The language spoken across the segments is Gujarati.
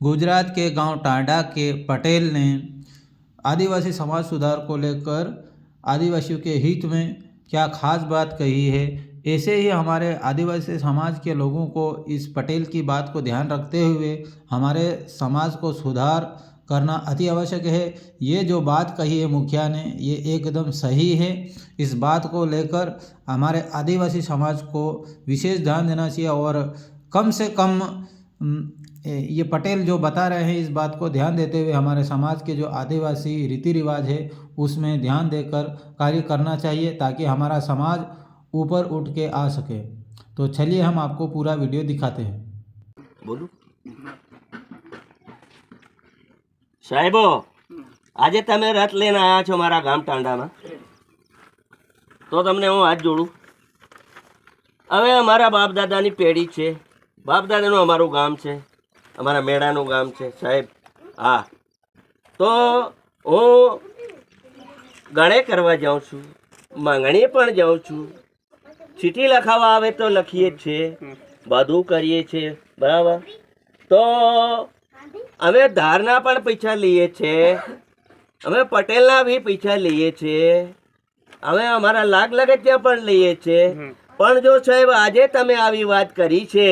गुजरात के गांव टांडा के पटेल ने आदिवासी समाज सुधार को लेकर आदिवासियों के हित में क्या खास बात कही है। ऐसे ही हमारे आदिवासी समाज के लोगों को इस पटेल की बात को ध्यान रखते हुए हमारे समाज को सुधार करना अति आवश्यक है। ये जो बात कही है मुखिया ने, ये एकदम सही है। इस बात को लेकर हमारे आदिवासी समाज को विशेष ध्यान देना चाहिए और कम से कम ये पटेल जो बता रहे हैं इस बात को ध्यान देते हुए हमारे समाज के जो आदिवासी रीति रिवाज है उसमें ध्यान देकर कार्य करना चाहिए ताकि हमारा समाज ऊपर उठ के आ सके। तो चलिए हम आपको पूरा वीडियो दिखाते हैं। बोलू साहेबो, આજે તમે રથ લઈને આવ્યા છો મારા ગામ ટાંડામાં, તો તમને હું હાથ જોડું। હવે અમારા બાપ દાદાની પેઢી છે, બાપ દાદાનું અમારું ગામ છે, અમારા મેળાનું ગામ છે સાહેબ। હા, તો હું ગણે કરવા જાઉં છું, માંગણીએ પણ જાઉં છું, ચીઠી લખાવા આવે તો લખીએ જ છે, બધું કરીએ છીએ બરાબર। તો અમે ધારના પણ પૈસા લઈએ છીએ, અમે પટેલના બી પૈસા લઈએ છીએ, અમે અમારા લાગ લગતિયા પણ લઈએ છીએ। પણ જો સાહેબ આજે તમે આવી વાત કરી છે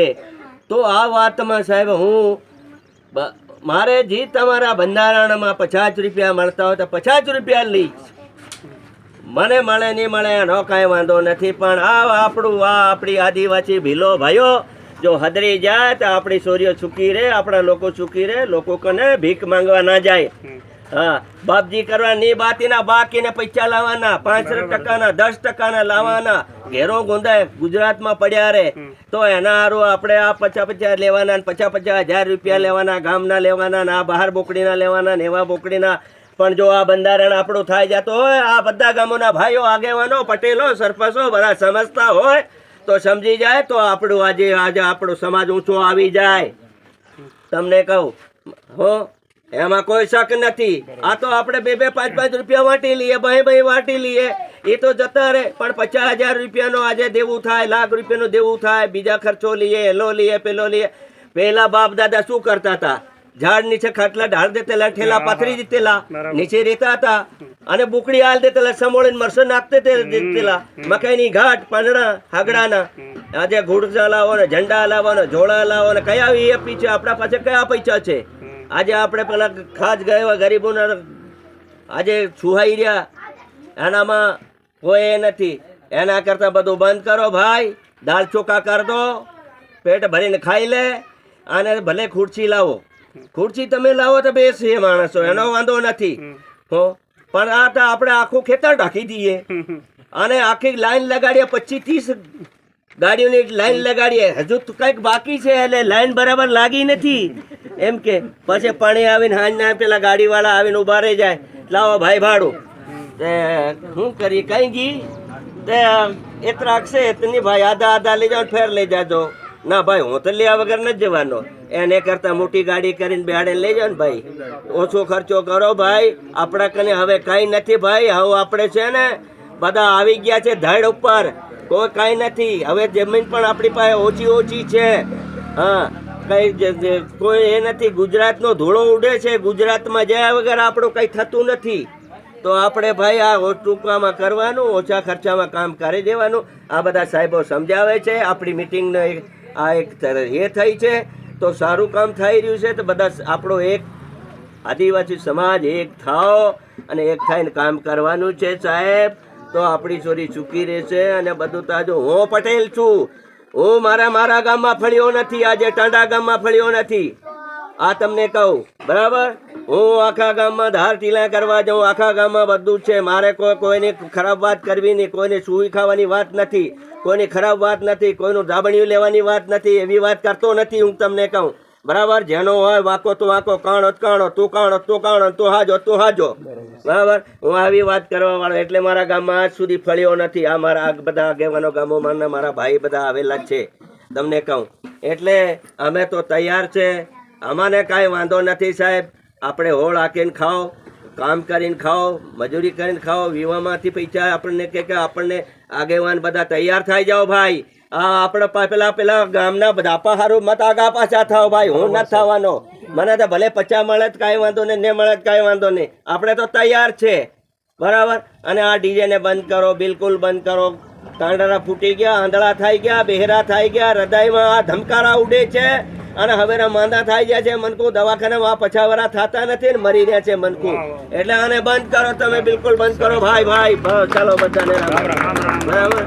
તો આ વાતમાં સાહેબ હું મારે જે તમારા બંધારણમાં 50 રૂપિયા મળતા હોય તો 50 રૂપિયા લઈશ, મને મળે નહીં મળે એનો કાંઈ વાંધો નથી। પણ આપણી આદિવાસી ભીલો ભાઈઓ જો હદરી જાય તો આપણી છોરીઓ ચૂકી રહે, આપણા લોકો ચૂકી રહે, લોકો કને ભીખ માંગવા ના જાય। હા, બાપજી કરવા નહીં બાતીના બાકીને પૈસા લાવવાના, 5% 10% લાવવાના, ઘેરો ગુંદાય ગુજરાતમાં પડ્યા રહે તો એના હારું આપણે આ 50 લેવાના, 50,000 રૂપિયા લેવાના, ગામના લેવાના, આ બહાર બોકડીના લેવાના ને એવા બોકડીના। પણ જો આ બંધારણ આપણું થાય જતો હોય, આ બધા ગામોના ભાઈઓ આગેવાનો પટેલો સરપંચો બધા સમજતા હોય તો સમજી જાય તો આપણું આજે આપણો સમાજ ઊંચો આવી જાય। તમને કહું હો, એમાં કોઈ શક નથી। આ તો આપણે 2-2 5-5 રૂપિયા વાટી લઈએ, ભાઈ વાટી લઈએ, એ તો જતા રહે। પણ 50,000 રૂપિયાનો આજે દેવું થાય, લાખ રૂપિયાનું દેવું થાય, બીજા ખર્ચો લઈએ, એલો લઈએ, પેલો લઈએ। પહેલા બાપ દાદા શું કરતા હતા? ઝાડ નીચે ખાટલા ઢાળ દેતેલા, ઠેલા પાથરી દેતેલા, નીચે રહેતા હતા અને બુકડી હાલ દેતેલા, સમોળીને મરસો નાખતે દેતેલા, મકાઈની ઘાટ પાંદડા હાગડાના। આજે ઘૂડસા લાવો ને, ઝંડા લાવો ને, જોડા લાવો ને, કયા એ પીછે આપણા પાસે કયા પૈસા છે? આજે આપણે પેલા ખાસ ગયા ગરીબોના આજે છુહાઈ રહ્યા, એનામાં કોઈ એ નથી। એના કરતાં બધું બંધ કરો ભાઈ, દાળ ચોખા કરી દો, પેટ ભરીને ખાઈ લે અને ભલે ખુરશી લાવો, ખુરશી તમે લાવો તો બેસીએ માણસો, એનો વાંધો નથી હો। પણ આ તો આપણે આખું ખેતર ઢાંકી દઈએ અને આખી લાઈન લગાડીએ, 25-30 ગાડીઓની લાઈન લગાડીએ, હજુ કંઈક બાકી છે એટલે લાઈન બરાબર લાગી નથી એમ કે પછી પાણી આવીને હાંજના પેલા ગાડીવાળા આવીને ઊભા રહી જાય, લાવો ભાઈ ભાડું, તે શું કરીએ કઈ ગઈ તે એતરા છે એતની ભાઈ, આધા લઈ જાઓ ફેર લઈ જાજો। ના ભાઈ હું તો લેવા વગર નથી જવાનો, એને કરતા મોટી ગાડી કરીને બેહાડે લઈ જાઓ ને ભાઈ, ઓછો ખર્ચો કરો ભાઈ। આપણા કને હવે કાંઈ નથી ભાઈ, હવે આપણે છે ને બધા આવી ગયા છે ધડ ઉપર, કોઈ કાંઈ નથી। હવે જમીન પણ આપણી પાસે ઓછી છે। હા, કઈ કોઈ એ નથી, ગુજરાતનો ધૂળો ઉડે છે, ગુજરાતમાં જ્યાં વગર આપણું કંઈ થતું નથી। તો આપણે ભાઈ આ ટૂંકામાં કરવાનું, ઓછા ખર્ચામાં કામ કરી દેવાનું। આ બધા સાહેબો સમજાવે છે, આપણી મિટિંગનો આ એક એ થઈ છે તો સારું કામ થઈ રહ્યું છે। તો બધા આપણો એક આદિવાસી સમાજ એક થાઓ અને એક થઈને કામ કરવાનું છે સાહેબ, તો આપણી છોરી ચૂકી રહેશે અને બધું તાજું। હું પટેલ છું, હું મારા ગામમાં ફળ્યો નથી, આજે ટાંડા ગામમાં ફળ્યો નથી, આ તમને કહું બરાબર। હું આખા ગામમાં ધાર ટીલા કરવા જાઉં, આખા ગામમાં બધું છે, મારે કોઈની ખરાબ વાત કરવી નહીં, કોઈને સુઈ ખાવાની વાત નથી, કોઈની ખરાબ વાત નથી, કોઈનું ધાબણિયું લેવાની વાત નથી, એવી વાત કરતો નથી હું તમને કહું બરાબર। જેનો હોય વાંકો તો વાંકો, કાણો કાણો, તું કાણો તું કાણો, તું હાજો બરાબર। હું આવી વાત કરવા વાળો એટલે મારા ગામમાં આજ સુધી ફળ્યો નથી। આ મારા બધા આગેવાનો ગામોમાં મારા ભાઈ બધા આવેલા જ છે તમને કહું, એટલે અમે તો તૈયાર છે, અમાને કાંઈ વાંધો નથી સાહેબ। આપણે હોળ હાંકીને ખાઓ, કામ કરીને ખાઓ, મજૂરી કરીને ખાઓ, વીમામાંથી પૈસા આપણને કે આપણને આગેવાન બધા તૈયાર થઈ જાઓ ભાઈ। આ આપણે પેલા ગામના ધાપા હારું મત આગા પાછા થાવ ભાઈ, હું નથી થવાનો, મને તો ભલે 50 મળે જ કાંઈ વાંધો નહીં, ને મળે જ કાંઈ વાંધો નહીં, આપણે તો તૈયાર છે, બરાબર. અને આ ડીજે ને બંધ કરો, બિલકુલ બંધ કરો. કાંડારા ફૂટી ગયા, આંધળા થઈ ગયા, બહેરા થઈ ગયા, હૃદયમાં આ ધમકારા ઉડે છે, અને હવે માંદા થઈ ગયા છે મનકુ. દવાખાનામાં પછાવરા થતા નથી ને મરી રહ્યા છે મનકુ. એટલે આને બંધ કરો તમે, બિલકુલ બંધ કરો ભાઈ. ચાલો બધાને બરાબર.